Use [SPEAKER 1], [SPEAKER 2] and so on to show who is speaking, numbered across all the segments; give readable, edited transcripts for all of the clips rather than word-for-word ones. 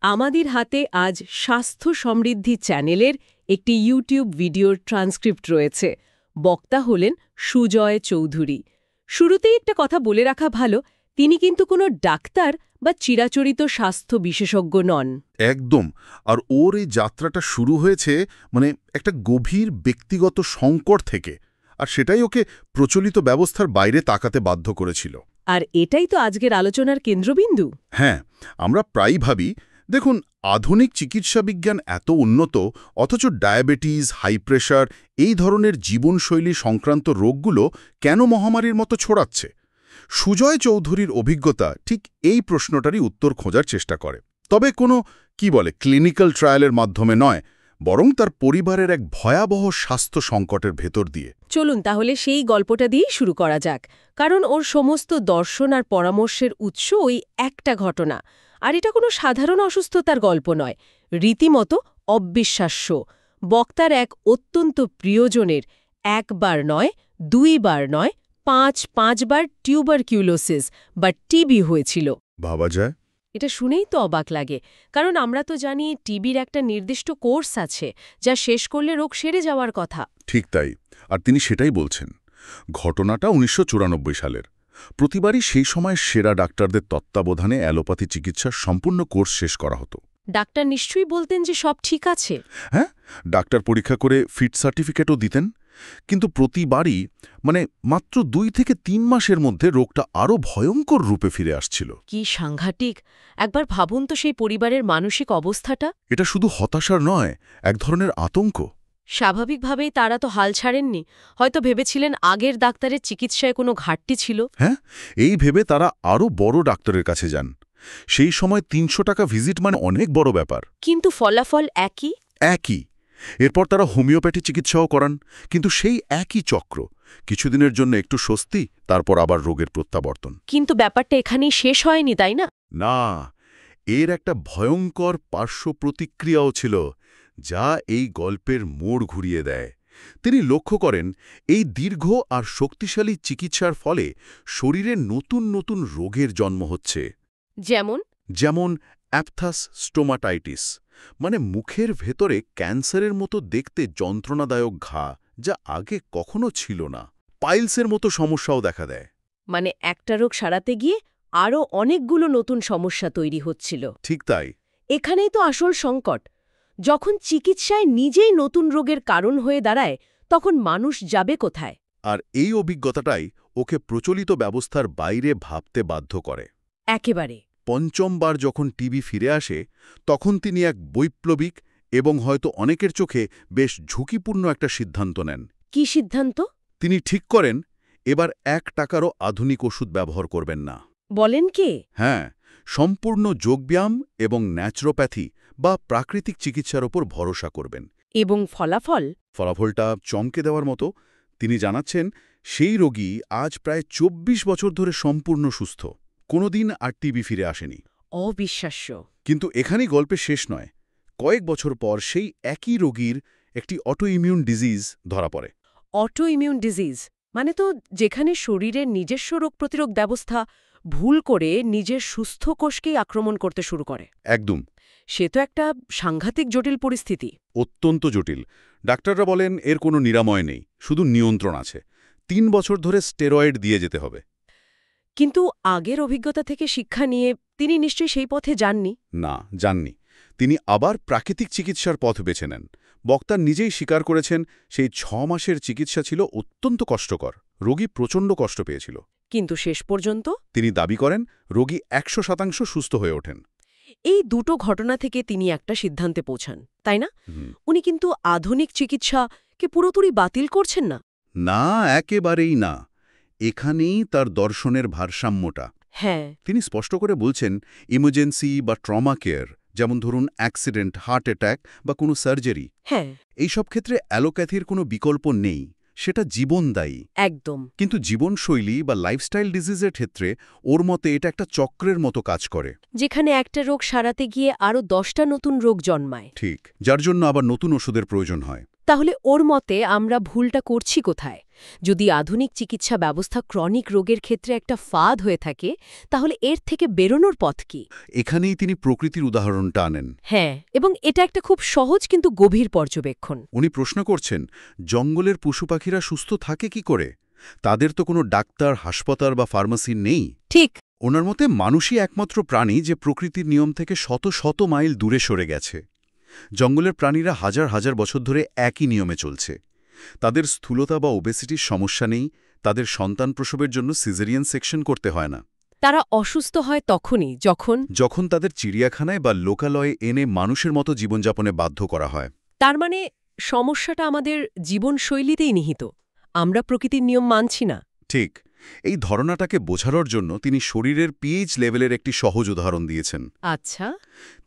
[SPEAKER 1] আমাদের হাতে আজ স্বাস্থ্য সমৃদ্ধি চ্যানেলের একটি ইউটিউব ভিডিওর ট্রান্সক্রিপ্ট রয়েছে। বক্তা হলেন সুজয় চৌধুরী। শুরুতেই একটা কথা বলে রাখা ভালো, তিনি কিন্তু কোনো ডাক্তার বা চিরাচরিত স্বাস্থ্য বিশেষজ্ঞ নন।
[SPEAKER 2] একদম। আর ওর এই যাত্রাটা শুরু হয়েছে একটা গভীর ব্যক্তিগত সংকট থেকে, আর সেটাই ওকে প্রচলিত ব্যবস্থার বাইরে তাকাতে বাধ্য করেছিল।
[SPEAKER 1] আর এটাই তো আজকের আলোচনার কেন্দ্রবিন্দু।
[SPEAKER 2] হ্যাঁ, আমরা প্রায়ই ভাবি, দেখুন, আধুনিক চিকিৎসা বিজ্ঞান এত উন্নত, অথচ ডায়াবেটিস, হাই প্রেশার এই ধরনের জীবনশৈলী সংক্রান্ত রোগগুলো কেন মহামারীর মতো ছড়াচ্ছে? সুজয় চৌধুরীর অভিজ্ঞতা ঠিক এই প্রশ্নটারই উত্তর খোঁজার চেষ্টা করে। তবে কোনো ক্লিনিক্যাল ট্রায়ালের মাধ্যমে নয়, বরং তার পরিবারের এক ভয়াবহ স্বাস্থ্য সংকটের ভেতর দিয়ে।
[SPEAKER 1] চলুন তাহলে সেই গল্পটা দিয়েই শুরু করা যাক, কারণ ওর সমস্ত দর্শন আর পরামর্শের উৎস ওই একটা ঘটনা। আর এটা কোনো সাধারণ অসুস্থতার গল্প নয়, রীতিমতো অবিশ্বাস্য। বক্তার এক অত্যন্ত প্রিয়জনের একবার নয়, দুইবার নয়, পাঁচবার টিউবারকিউলোসিস বা টিবি হয়েছিল।
[SPEAKER 2] ভাবা যায়?
[SPEAKER 1] এটা শুনেই তো অবাক লাগে, কারণ আমরা তো জানি টিবির একটা নির্দিষ্ট কোর্স আছে, যা শেষ করলে রোগ সেরে যাওয়ার কথা।
[SPEAKER 2] ঠিক তাই। আর তিনি সেটাই বলছেন। ঘটনাটা ১৯৯৪ সালের। প্রতিবারই সেই সময় সেরা ডাক্তারদের তত্ত্বাবধানে অ্যালোপ্যাথি চিকিৎসার সম্পূর্ণ কোর্স শেষ করা হতো।
[SPEAKER 1] ডাক্তার নিশ্চয়ই বলতেন যে সব ঠিক আছে।
[SPEAKER 2] হ্যাঁ, ডাক্তার পরীক্ষা করে ফিট সার্টিফিকেটও দিতেন। কিন্তু প্রতিবারই মাত্র ২ থেকে ৩ মাসের মধ্যে রোগটা আরও ভয়ঙ্কর রূপে ফিরে আসছিল।
[SPEAKER 1] কি সাংঘাতিক! একবার ভাবুন তো সেই পরিবারের মানসিক অবস্থাটা।
[SPEAKER 2] এটা শুধু হতাশার নয়, এক ধরনের আতঙ্ক।
[SPEAKER 1] স্বাভাবিকভাবেই তারা তো হাল ছাড়েননি। হয়তো ভেবেছিলেন আগের ডাক্তারের চিকিৎসায় কোনো ঘাটতি ছিল।
[SPEAKER 2] হ্যাঁ, এই ভেবে তারা আরও বড় ডাক্তারের কাছে যান। সেই সময় ৩০০ টাকা ভিজিট অনেক বড় ব্যাপার।
[SPEAKER 1] কিন্তু ফলাফল
[SPEAKER 2] একই। এরপর তারা হোমিওপ্যাথি চিকিৎসাও করান, কিন্তু সেই একই চক্র। কিছুদিনের জন্য একটু স্বস্তি, তারপর আবার রোগের প্রত্যাবর্তন।
[SPEAKER 1] কিন্তু ব্যাপারটা এখানেই শেষ হয়নি, তাই না?
[SPEAKER 2] না, এর একটা ভয়ঙ্কর পার্শ্ব প্রতিক্রিয়াও ছিল, যা এই গল্পের মোড় ঘুরিয়ে দেয়। তিনি লক্ষ্য করেন, এই দীর্ঘ আর শক্তিশালী চিকিৎসার ফলে শরীরে নতুন নতুন রোগের জন্ম হচ্ছে। যেমন অ্যাপথাস স্টোমাটাইটিস, মুখের ভেতরে ক্যান্সারের মতো দেখতে যন্ত্রণাদায়ক ঘা, যা আগে কখনো ছিল না। পাইলসের মতো সমস্যাও দেখা দেয়।
[SPEAKER 1] একটা রোগ সারাতে গিয়ে আরও অনেকগুলো নতুন সমস্যা তৈরি হচ্ছিল।
[SPEAKER 2] ঠিক তাই।
[SPEAKER 1] এখানেই তো আসল সংকট। যখন চিকিৎসায় নিজেই নতুন রোগের কারণ হয়ে দাঁড়ায়, তখন মানুষ যাবে কোথায়?
[SPEAKER 2] আর এই অভিজ্ঞতাটাই ওকে প্রচলিত ব্যবস্থার বাইরে ভাবতে বাধ্য করে।
[SPEAKER 1] একেবারে।
[SPEAKER 2] পঞ্চমবার যখন টিবি ফিরে আসে, তখন তিনি এক বৈপ্লবিক এবং হয়তো অনেকের চোখে বেশ ঝুঁকিপূর্ণ একটা সিদ্ধান্ত নেন।
[SPEAKER 1] কি সিদ্ধান্ত?
[SPEAKER 2] তিনি ঠিক করেন, এবার ১ টাকারও আধুনিক ওষুধ ব্যবহার করবেন না।
[SPEAKER 1] বলেন কে?
[SPEAKER 2] হ্যাঁ, সম্পূর্ণ যোগব্যায়াম এবং ন্যাচুরোপ্যাথি বা প্রাকৃতিক চিকিৎসার ওপর ভরসা করবেন।
[SPEAKER 1] এবং
[SPEAKER 2] ফলাফলটা চমকে দেওয়ার মতো। তিনি জানাচ্ছেন, সেই রোগী আজ প্রায় ২৪ বছর ধরে সম্পূর্ণ সুস্থ। কোনোদিন আর টিবি ফিরে আসেনি।
[SPEAKER 1] অবিশ্বাস্য!
[SPEAKER 2] কিন্তু এখানেই গল্পের শেষ নয়। কয়েক বছর পর সেই একই রোগীর একটি অটোইমিউন ডিজিজ ধরা পড়ে।
[SPEAKER 1] অটোইমিউন ডিজিজ তো যেখানে শরীরের নিজস্ব রোগ প্রতিরোধ ব্যবস্থা ভুল করে নিজের সুস্থ কোষকেই আক্রমণ করতে শুরু করে।
[SPEAKER 2] একদম।
[SPEAKER 1] সে তো একটা সাংঘাতিক জটিল পরিস্থিতি।
[SPEAKER 2] অত্যন্ত জটিল। ডাক্তাররা বলেন এর কোনো নিরাময় নেই, শুধু নিয়ন্ত্রণ আছে। ৩ বছর ধরে স্টেরয়েড দিয়ে যেতে হবে।
[SPEAKER 1] কিন্তু আগের অভিজ্ঞতা থেকে শিক্ষা নিয়ে তিনি নিশ্চয়ই সেই পথে যাননি।
[SPEAKER 2] না, যাননি। তিনি আবার প্রাকৃতিক চিকিৎসার পথ বেছে নেন। বক্তা নিজেই স্বীকার করেছেন, সেই ৬ মাসের চিকিৎসা ছিল অত্যন্ত কষ্টকর। রোগী প্রচণ্ড কষ্ট পেয়েছিল।
[SPEAKER 1] কিন্তু শেষ পর্যন্ত
[SPEAKER 2] তিনি দাবি করেন, রোগী ১০০% সুস্থ হয়ে ওঠেন।
[SPEAKER 1] এই দুটো ঘটনা থেকে তিনি একটা সিদ্ধান্তে পৌঁছান, তাই না? উনি কিন্তু আধুনিক চিকিৎসাকে পুরোপুরি বাতিল করছেন না।
[SPEAKER 2] না, একেবারেই না। এখানেই তার দর্শনের ভারসাম্যটা।
[SPEAKER 1] হ্যাঁ,
[SPEAKER 2] তিনি স্পষ্ট করে বলছেন, ইমার্জেন্সি বা ট্রমা কেয়ার, যেমন ধরুন অ্যাক্সিডেন্ট, হার্ট অ্যাটাক বা কোনো সার্জারি,
[SPEAKER 1] হ্যাঁ,
[SPEAKER 2] এইসব ক্ষেত্রে অ্যালোপ্যাথির কোনো বিকল্প নেই। সেটা জীবনদায়ী।
[SPEAKER 1] একদম।
[SPEAKER 2] কিন্তু জীবনশৈলী বা লাইফস্টাইল ডিজিজের ক্ষেত্রে ওর মতে এটা একটা চক্রের মতো কাজ করে,
[SPEAKER 1] যেখানে একটা রোগ সারাতে গিয়ে আরও 10টা নতুন রোগ জন্মায়।
[SPEAKER 2] ঠিক, যার জন্য আবার নতুন ওষুধের প্রয়োজন হয়।
[SPEAKER 1] তাহলে ওর মতে আমরা ভুলটা করছি কোথায়? যদি আধুনিক চিকিৎসা ব্যবস্থা ক্রনিক রোগের ক্ষেত্রে একটা ফাঁদ হয়ে থাকে, তাহলে এর থেকে বেরোনোর পথ কি?
[SPEAKER 2] এখানেই তিনি প্রকৃতির উদাহরণটা আনেন।
[SPEAKER 1] হ্যাঁ, এবং এটা একটা খুব সহজ কিন্তু গভীর পর্যবেক্ষণ।
[SPEAKER 2] উনি প্রশ্ন করছেন, জঙ্গলের পশু পাখিরা সুস্থ থাকে কি করে? তাদের তো কোনো ডাক্তার, হাসপাতাল বা ফার্মেসি নেই।
[SPEAKER 1] ঠিক।
[SPEAKER 2] ওনার মতে মানুষই একমাত্র প্রাণী যে প্রকৃতির নিয়ম থেকে শত শত মাইল দূরে সরে গেছে। জঙ্গলের প্রাণীরা হাজার হাজার বছর ধরে একই নিয়মে চলছে। তাদের স্থূলতা বা ওবেসিটির সমস্যা নেই, তাদের সন্তান প্রসবের জন্য সিজারিয়ান সেকশন করতে হয় না।
[SPEAKER 1] তারা অসুস্থ হয় তখনই
[SPEAKER 2] যখন তাদের চিড়িয়াখানায় বা লোকালয়ে এনে মানুষের মতো জীবনযাপনে বাধ্য করা হয়।
[SPEAKER 1] তার মানে সমস্যাটা আমাদের জীবনশৈলীতেই নিহিত। আমরা প্রকৃতির নিয়ম মানছি না।
[SPEAKER 2] ঠিক। এই ধারণাটাকে বোঝানোর জন্য তিনি শরীরের পিএইচ লেভেলের একটি সহজ উদাহরণ দিয়েছেন।
[SPEAKER 1] আচ্ছা।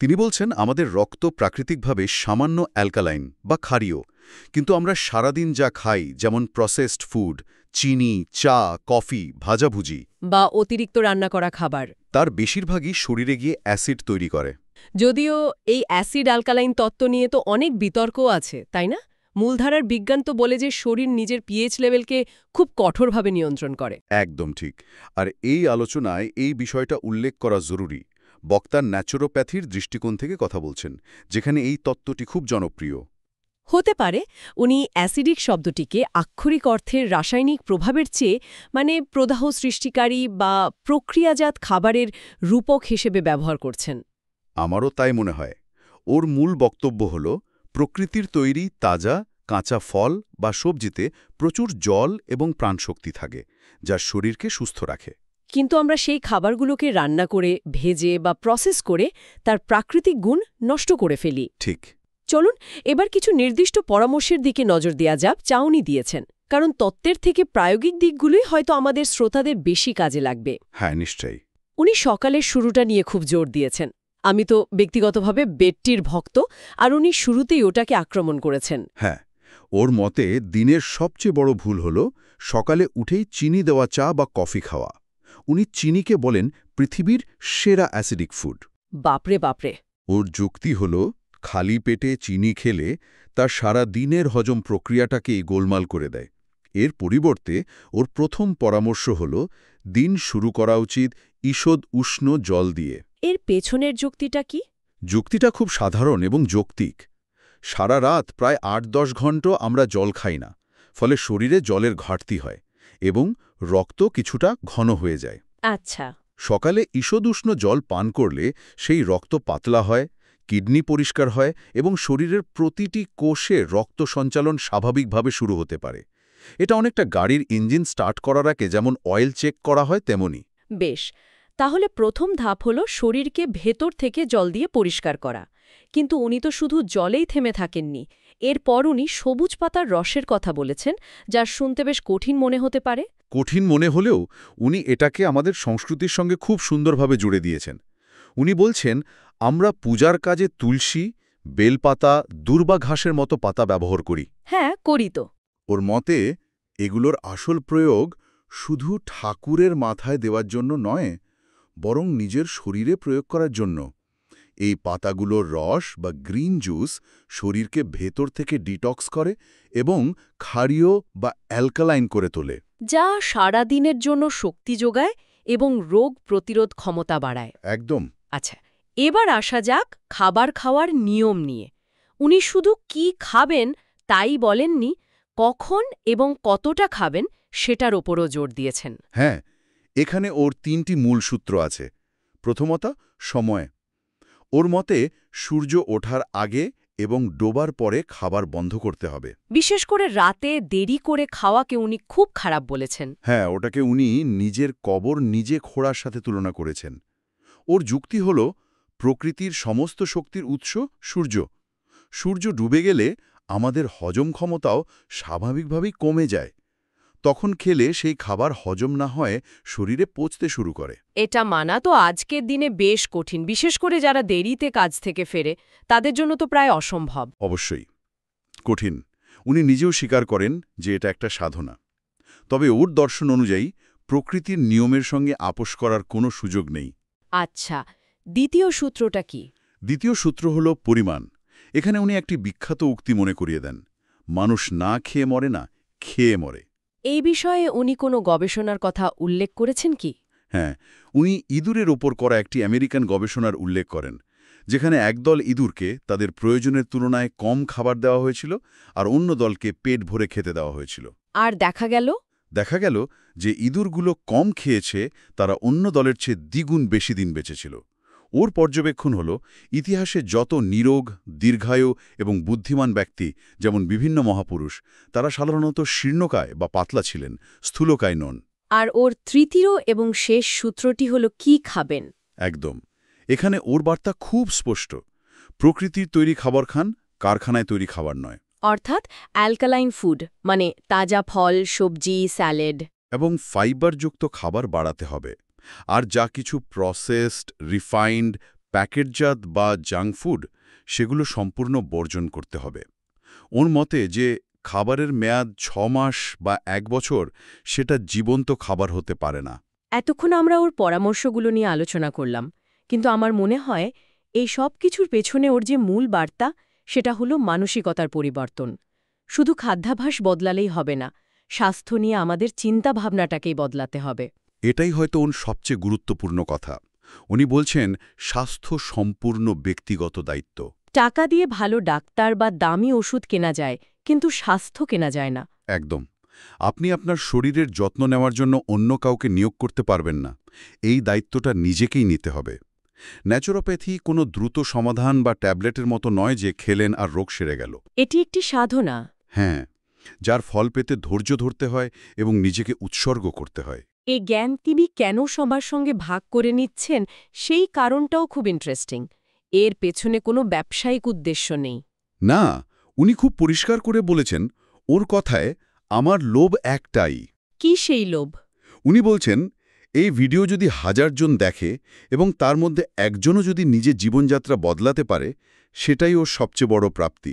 [SPEAKER 2] তিনি বলছেন, আমাদের রক্ত প্রাকৃতিকভাবে সামান্য অ্যালকালাইন বা ক্ষারীয়, কিন্তু আমরা সারাদিন যা খাই, যেমন প্রসেসড ফুড, চিনি, চা, কফি, ভাজাভুজি
[SPEAKER 1] বা অতিরিক্ত রান্না করা খাবার,
[SPEAKER 2] তার বেশিরভাগই শরীরে গিয়ে অ্যাসিড তৈরি করে।
[SPEAKER 1] যদিও এই অ্যাসিড অ্যালকালাইন তত্ত্ব নিয়ে তো অনেক বিতর্কও আছে, তাই না? মূলধারার বিজ্ঞান তো বলে যে শরীর নিজের পিএইচ লেভেলকে খুব কঠোরভাবে নিয়ন্ত্রণ করে।
[SPEAKER 2] একদম ঠিক। আর এই আলোচনায় এই বিষয়টা উল্লেখ করা জরুরি। বক্তা ন্যাচুরোপ্যাথির দৃষ্টিকোণ থেকে কথা বলছেন, যেখানে এই তত্ত্বটি খুব জনপ্রিয়।
[SPEAKER 1] হতে পারে উনি অ্যাসিডিক শব্দটিকে আক্ষরিক অর্থের রাসায়নিক প্রভাবের চেয়ে প্রদাহ সৃষ্টিকারী বা প্রক্রিয়াজাত খাবারের রূপক হিসেবে ব্যবহার করছেন।
[SPEAKER 2] আমারও তাই মনে হয়। ওর মূল বক্তব্য হল, প্রকৃতির তৈরি তাজা কাঁচা ফল বা সবজিতে প্রচুর জল এবং প্রাণশক্তি থাকে, যা শরীরকে সুস্থ রাখে।
[SPEAKER 1] কিন্তু আমরা সেই খাবারগুলোকে রান্না করে, ভেজে বা প্রসেস করে তার প্রাকৃতিক গুণ নষ্ট করে ফেলি।
[SPEAKER 2] ঠিক।
[SPEAKER 1] চলুন এবার কিছু নির্দিষ্ট পরামর্শের দিকে নজর দেওয়া যাক যা উনি দিয়েছেন, কারণ তত্ত্বের থেকে প্রায়োগিক দিকগুলোই হয়তো আমাদের শ্রোতাদের বেশি কাজে লাগবে।
[SPEAKER 2] হ্যাঁ, নিশ্চয়ই।
[SPEAKER 1] উনি সকালের শুরুটা নিয়ে খুব জোর দিয়েছেন। আমি তো ব্যক্তিগতভাবে বেডটির ভক্ত, আর উনি শুরুতেই ওটাকে আক্রমণ করেছেন।
[SPEAKER 2] হ্যাঁ, ওর মতে দিনের সবচেয়ে বড় ভুল হল সকালে উঠেই চিনি দেওয়া চা বা কফি খাওয়া। উনি চিনিকে বলেন পৃথিবীর সেরা অ্যাসিডিক ফুড।
[SPEAKER 1] বাপরে বাপরে।
[SPEAKER 2] ওর যুক্তি হল, খালি পেটে চিনি খেলে তার সারা দিনের হজম প্রক্রিয়াটাকেই গোলমাল করে দেয়। এর পরিবর্তে ওর প্রথম পরামর্শ হল, দিন শুরু করা উচিত ঈষৎ উষ্ণ জল দিয়ে।
[SPEAKER 1] এর পেছনের যুক্তিটা কি?
[SPEAKER 2] যুক্তিটা খুব সাধারণ এবং যৌক্তিক। সারা রাত প্রায় ৮-১০ ঘন্টা আমরা জল খাই না, ফলে শরীরে জলের ঘাটতি হয় এবং রক্ত কিছুটা ঘন হয়ে যায়।
[SPEAKER 1] আচ্ছা।
[SPEAKER 2] সকালে ঈষদুষ্ণ জল পান করলে সেই রক্ত পাতলা হয়, কিডনি পরিষ্কার হয় এবং শরীরের প্রতিটি কোষে রক্ত সঞ্চালন স্বাভাবিকভাবে শুরু হতে পারে। এটা অনেকটা গাড়ির ইঞ্জিন স্টার্ট করার আগে যেমন অয়েল চেক করা হয় তেমনি।
[SPEAKER 1] বেশ, তাহলে প্রথম ধাপ হলো শরীরকে ভেতর থেকে জল দিয়ে পরিষ্কার করা। কিন্তু উনি তো শুধু জলেই থেমে থাকেননি। এরপর উনি সবুজ পাতার রসের কথা বলেছেন, যা শুনতে বেশ কঠিন মনে হতে পারে।
[SPEAKER 2] কঠিন মনে হলেও উনি এটাকে আমাদের সংস্কৃতির সঙ্গে খুব সুন্দরভাবে জুড়ে দিয়েছেন। উনি বলছেন, আমরা পূজার কাজে তুলসী, বেলপাতা, দূর্বা ঘাসের মতো পাতা ব্যবহার করি।
[SPEAKER 1] হ্যাঁ, করি তো।
[SPEAKER 2] ওর মতে এগুলোর আসল প্রয়োগ শুধু ঠাকুরের মাথায় দেওয়ার জন্য নয়, বরং নিজের শরীরে প্রয়োগ করার জন্য। এই পাতাগুলোর রস বা গ্রিন জুস শরীরকে ভেতর থেকে ডিটক্স করে এবং ক্ষারীয় বা অ্যালকালাইন করে তোলে,
[SPEAKER 1] যা সারা দিনের জন্য শক্তি যোগায় এবং রোগ প্রতিরোধ ক্ষমতা বাড়ায়।
[SPEAKER 2] একদম।
[SPEAKER 1] আচ্ছা, এবার আসা যাক খাবার খাওয়ার নিয়ম নিয়ে। উনি শুধু কি খাবেন তাই বলেননি, কখন এবং কতটা খাবেন সেটার ওপরও জোর দিয়েছেন।
[SPEAKER 2] হ্যাঁ, এখানে ওর ৩টি মূল সূত্র আছে। প্রথমত, সময়। ওর মতে সূর্য ওঠার আগে এবং ডোবার পরে খাবার বন্ধ করতে হবে।
[SPEAKER 1] বিশেষ করে রাতে দেরি করে খাওয়াকে উনি খুব খারাপ বলেছেন।
[SPEAKER 2] হ্যাঁ, ওটাকে উনি নিজের কবর নিজে খোঁড়ার সাথে তুলনা করেছেন। ওর যুক্তি হল, প্রকৃতির সমস্ত শক্তির উৎস সূর্য। সূর্য ডুবে গেলে আমাদের হজম ক্ষমতাও স্বাভাবিকভাবেই কমে যায়। তখন খেলে সেই খাবার হজম না হয় শরীরে পচতে শুরু করে।
[SPEAKER 1] এটা মানা তো আজকের দিনে বেশ কঠিন, বিশেষ করে যারা দেরিতে কাজ থেকে ফেরে, তাদের জন্য তো প্রায় অসম্ভব।
[SPEAKER 2] অবশ্যই কঠিন। উনি নিজেও স্বীকার করেন যে এটা একটা সাধনা। তবে ওর দর্শন অনুযায়ী প্রকৃতির নিয়মের সঙ্গে আপোস করার কোনো সুযোগ নেই।
[SPEAKER 1] আচ্ছা, দ্বিতীয় সূত্রটা কি?
[SPEAKER 2] দ্বিতীয় সূত্র হল পরিমাণ। এখানে উনি একটি বিখ্যাত উক্তি মনে করিয়ে দেন, মানুষ না খেয়ে মরে না, খেয়ে মরে।
[SPEAKER 1] এই বিষয়ে উনি কোনো গবেষণার কথা উল্লেখ করেছেন কি?
[SPEAKER 2] হ্যাঁ, উনি ইঁদুরের ওপর করা একটি আমেরিকান গবেষণার উল্লেখ করেন, যেখানে একদল ইঁদুরকে তাদের প্রয়োজনের তুলনায় কম খাবার দেওয়া হয়েছিল আর অন্য দলকে পেট ভরে খেতে দেওয়া হয়েছিল।
[SPEAKER 1] আর
[SPEAKER 2] দেখা গেল যে ইঁদুরগুলো কম খেয়েছে তারা অন্য দলের চেয়ে দ্বিগুণ বেশি দিন বেঁচেছিল। ওর পর্যবেক্ষণ হল ইতিহাসে যত নিরোগ, দীর্ঘায়ু এবং বুদ্ধিমান ব্যক্তি, যেমন বিভিন্ন মহাপুরুষ, তারা সাধারণত শীর্ণকায় বা পাতলা ছিলেন, স্থূলকায় নন।
[SPEAKER 1] আর ওর তৃতীয় এবং শেষ সূত্রটি হলো কি খাবেন।
[SPEAKER 2] একদম। এখানে ওর বার্তা খুব স্পষ্ট। প্রকৃতির তৈরি খাবার খান, কারখানায় তৈরি খাবার নয়।
[SPEAKER 1] অর্থাৎ অ্যালকালাইন ফুড, মানে তাজা ফল, সবজি, স্যালাড।
[SPEAKER 2] এবং ফাইবারযুক্ত খাবার বাড়াতে হবে। আর যা কিছু প্রসেসড, রিফাইন্ড, প্যাকেটজাত বা জাঙ্ক ফুড, সেগুলো সম্পূর্ণ বর্জন করতে হবে। ওর মতে যে খাবারের মেয়াদ 6 মাস বা 1 বছর, সেটা জীবন্ত খাবার হতে পারে না।
[SPEAKER 1] এতক্ষণ আমরা ওর পরামর্শগুলো নিয়ে আলোচনা করলাম, কিন্তু আমার মনে হয় এই সব কিছুর পেছনে ওর যে মূল বার্তা, সেটা হলো মানসিকতার পরিবর্তন। শুধু খাদ্যাভ্যাস বদলালেই হবে না, স্বাস্থ্য নিয়ে আমাদের চিন্তাভাবনাটাকেই বদলাতে হবে।
[SPEAKER 2] এটাই হয়তো ওর সবচেয়ে গুরুত্বপূর্ণ কথা। উনি বলছেন স্বাস্থ্য সম্পূর্ণ ব্যক্তিগত দায়িত্ব।
[SPEAKER 1] টাকা দিয়ে ভালো ডাক্তার বা দামি ওষুধ কেনা যায়, কিন্তু স্বাস্থ্য কেনা যায় না।
[SPEAKER 2] একদম। আপনি আপনার শরীরের যত্ন নেওয়ার জন্য অন্য কাউকে নিয়োগ করতে পারবেন না। এই দায়িত্বটা নিজেকেই নিতে হবে। ন্যাচুরোপ্যাথি কোনো দ্রুত সমাধান বা ট্যাবলেটের মতো নয় যে খেলেন আর রোগ সেরে গেল।
[SPEAKER 1] এটি একটি সাধনা।
[SPEAKER 2] হ্যাঁ, যার ফল পেতে ধৈর্য ধরতে হয় এবং নিজেকে উৎসর্গ করতে হয়।
[SPEAKER 1] এই জ্ঞান তিনি কেন সবার সঙ্গে ভাগ করে নিচ্ছেন, সেই কারণটাও খুব ইন্টারেস্টিং। এর পেছনে কোনো ব্যবসায়িক উদ্দেশ্য নেই।
[SPEAKER 2] না, উনি খুব পরিষ্কার করে বলেছেন, ওর কথায় আমার লোভ একটাই।
[SPEAKER 1] কি সেই লোভ?
[SPEAKER 2] উনি বলছেন, এই ভিডিও যদি 1000 জন দেখে এবং তার মধ্যে একজনও যদি নিজের জীবনযাত্রা বদলাতে পারে, সেটাই ওর সবচেয়ে বড় প্রাপ্তি।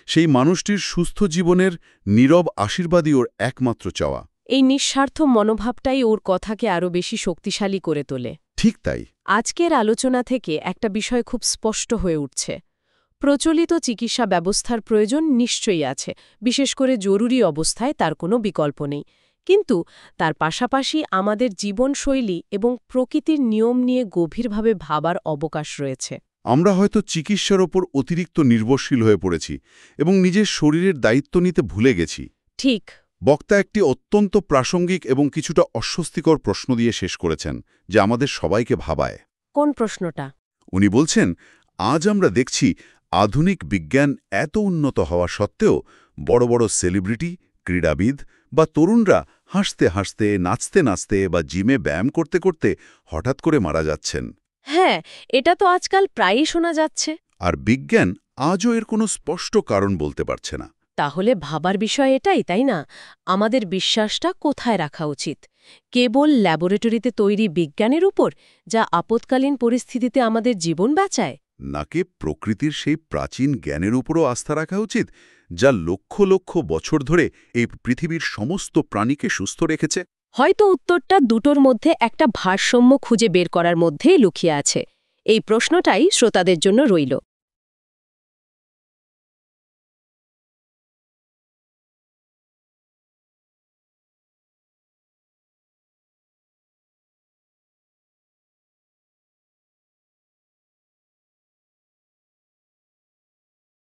[SPEAKER 2] সেই মানুষটির সুস্থ জীবনের নীরব আশীর্বাদই ওর একমাত্র চাওয়া।
[SPEAKER 1] এই নিঃস্বার্থ মনোভাবটাই ওর কথাকে আরও বেশি শক্তিশালী করে তোলে।
[SPEAKER 2] ঠিক তাই।
[SPEAKER 1] আজকের আলোচনা থেকে একটা বিষয় খুব স্পষ্ট হয়ে উঠছে। প্রচলিত চিকিৎসা ব্যবস্থার প্রয়োজন নিশ্চয়ই আছে, বিশেষ করে জরুরি অবস্থায় তার কোনো বিকল্প নেই। কিন্তু তার পাশাপাশি আমাদের জীবনশৈলী এবং প্রকৃতির নিয়ম নিয়ে গভীরভাবে ভাবার অবকাশ রয়েছে।
[SPEAKER 2] আমরা হয়তো চিকিৎসার ওপর অতিরিক্ত নির্ভরশীল হয়ে পড়েছি এবং নিজের শরীরের দায়িত্ব নিতে ভুলে গেছি।
[SPEAKER 1] ঠিক।
[SPEAKER 2] বক্তা একটি অত্যন্ত প্রাসঙ্গিক এবং কিছুটা অস্বস্তিকর প্রশ্ন দিয়ে শেষ করেছেন, যা আমাদের সবাইকে ভাবায়।
[SPEAKER 1] কোন প্রশ্নটা?
[SPEAKER 2] উনি বলছেন, আজ আমরা দেখছি আধুনিক বিজ্ঞান এত উন্নত হওয়া সত্ত্বেও বড় বড় সেলিব্রিটি, ক্রীড়াবিদ বা তরুণরা হাসতে হাসতে, নাচতে নাচতে বা জিমে ব্যায়াম করতে করতে হঠাৎ করে মারা যাচ্ছেন।
[SPEAKER 1] হ্যাঁ, এটা তো আজকাল প্রায়ই শোনা যাচ্ছে।
[SPEAKER 2] আর বিজ্ঞান আজও এর কোনো স্পষ্ট কারণ বলতে পারছে না।
[SPEAKER 1] তাহলে ভাবার বিষয় এটাই, তাই না? আমাদের বিশ্বাসটা কোথায় রাখা উচিত? কেবল ল্যাবরেটরিতে তৈরি বিজ্ঞানের উপর, যা আপৎকালীন পরিস্থিতিতে আমাদের জীবন বাঁচায়?
[SPEAKER 2] নাকি প্রকৃতির সেই প্রাচীন জ্ঞানের উপরও আস্থা রাখা উচিত, যা লক্ষ লক্ষ বছর ধরে এই পৃথিবীর সমস্ত প্রাণীকে সুস্থ রেখেছে?
[SPEAKER 1] হয়তো উত্তরটা দুটোর মধ্যে একটা ভারসাম্য খুঁজে বের করার মধ্যেই লুকিয়ে আছে। এই প্রশ্নটাই শ্রোতাদের জন্য রইল।